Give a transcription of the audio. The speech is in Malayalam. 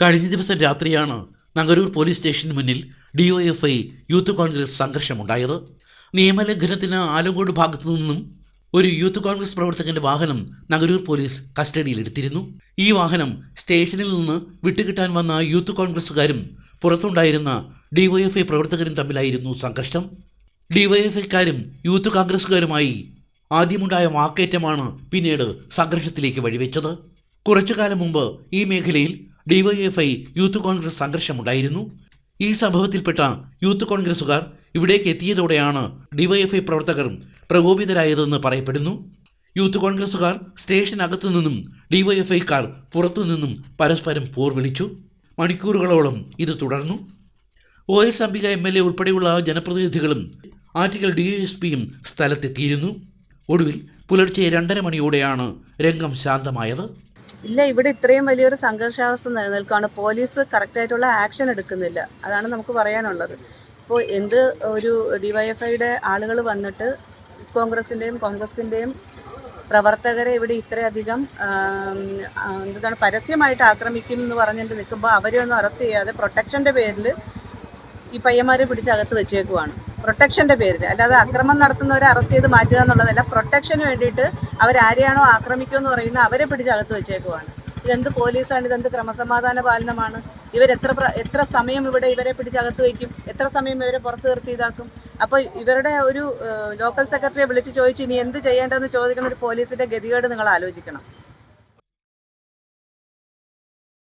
കഴിഞ്ഞ ദിവസം രാത്രിയാണ് നഗരൂർ പോലീസ് സ്റ്റേഷന് മുന്നിൽ ഡിവൈഎഫ്ഐ യൂത്ത് കോൺഗ്രസ് സംഘർഷമുണ്ടായത്. നിയമലംഘനത്തിന് ആലങ്കോട് ഭാഗത്തു നിന്നും ഒരു യൂത്ത് കോൺഗ്രസ് പ്രവർത്തകന്റെ വാഹനം നഗരൂർ പോലീസ് കസ്റ്റഡിയിലെടുത്തിരുന്നു. ഈ വാഹനം സ്റ്റേഷനിൽ നിന്ന് വിട്ടുകിട്ടാൻ വന്ന യൂത്ത് കോൺഗ്രസുകാരും പുറത്തുണ്ടായിരുന്ന ഡിവൈഎഫ്ഐ പ്രവർത്തകരും തമ്മിലായിരുന്നു സംഘർഷം. ഡിവൈഎഫ്ഐക്കാരും യൂത്ത് കോൺഗ്രസുകാരുമായി ആദ്യമുണ്ടായ വാക്കേറ്റമാണ് പിന്നീട് സംഘർഷത്തിലേക്ക് വഴിവെച്ചത്. കുറച്ചു കാലം മുമ്പ് ഈ മേഖലയിൽ ഡിവൈഎഫ്ഐ യൂത്ത് കോൺഗ്രസ് സംഘർഷമുണ്ടായിരുന്നു. ഈ സംഭവത്തിൽപ്പെട്ട യൂത്ത് കോൺഗ്രസുകാർ ഇവിടേക്ക് എത്തിയതോടെയാണ് ഡിവൈഎഫ്ഐ പ്രവർത്തകർ പ്രകോപിതരായതെന്ന് പറയപ്പെടുന്നു. യൂത്ത് കോൺഗ്രസുകാർ സ്റ്റേഷനകത്തു നിന്നും ഡിവൈഎഫ്ഐക്കാർ പുറത്തുനിന്നും പരസ്പരം പോർവിളിച്ചു. മണിക്കൂറുകളോളം ഇത് തുടർന്നു. OS അംബിക MLA ഉൾപ്പെടെയുള്ള ജനപ്രതിനിധികളും ആറ്റിങ്ങൽ DSPയും സ്ഥലത്തെത്തിയിരുന്നു. ഒടുവിൽ പുലർച്ചെ 2:30 മണിയോടെയാണ് രംഗം ശാന്തമായത്. ഇല്ല, ഇവിടെ ഇത്രയും വലിയൊരു സംഘർഷാവസ്ഥ നിലനിൽക്കുകയാണ്. പോലീസ് കറക്റ്റായിട്ടുള്ള ആക്ഷൻ എടുക്കുന്നില്ല. അതാണ് നമുക്ക് പറയാനുള്ളത്. ഇപ്പോൾ എന്ത് ഒരു ഡിവൈഎഫ്ഐയുടെ ആളുകൾ വന്നിട്ട് കോൺഗ്രസിൻ്റെയും പ്രവർത്തകരെ ഇവിടെ ഇത്രയധികം പരസ്യമായിട്ട് ആക്രമിക്കും എന്ന് പറഞ്ഞിട്ട് നിൽക്കുമ്പോൾ അവരെ ഒന്നും അറസ്റ്റ് ചെയ്യാതെ പ്രൊട്ടക്ഷൻ്റെ പേരിൽ ഈ പയ്യന്മാരെ പിടിച്ചകത്ത് വെച്ചേക്കുവാണ്. പ്രൊട്ടക്ഷൻ്റെ പേരിൽ, അല്ലാതെ അക്രമം നടത്തുന്നവരെ അറസ്റ്റ് ചെയ്ത് മാറ്റുക എന്നുള്ളതല്ല. പ്രൊട്ടക്ഷന് വേണ്ടിയിട്ട് അവരാരെയാണോ ആക്രമിക്കുമെന്ന് പറയുന്നത് അവരെ പിടിച്ചകത്ത് വെച്ചേക്കുവാണ്. ഇതെന്ത് പോലീസാണ്? ഇതെന്ത് ക്രമസമാധാന പാലനമാണ്? എത്ര സമയം ഇവിടെ ഇവരെ പിടിച്ചകത്ത് വയ്ക്കും? എത്ര സമയം ഇവരെ പുറത്ത് നിർത്തി ഇതാക്കും? അപ്പോൾ ഇവരുടെ ഒരു ലോക്കൽ സെക്രട്ടറിയെ വിളിച്ച് ചോദിച്ചു ഇനി എന്ത് ചെയ്യേണ്ടതെന്ന് ചോദിക്കുന്ന ഒരു പോലീസിൻ്റെ ഗതികേട് നിങ്ങൾ ആലോചിക്കണം.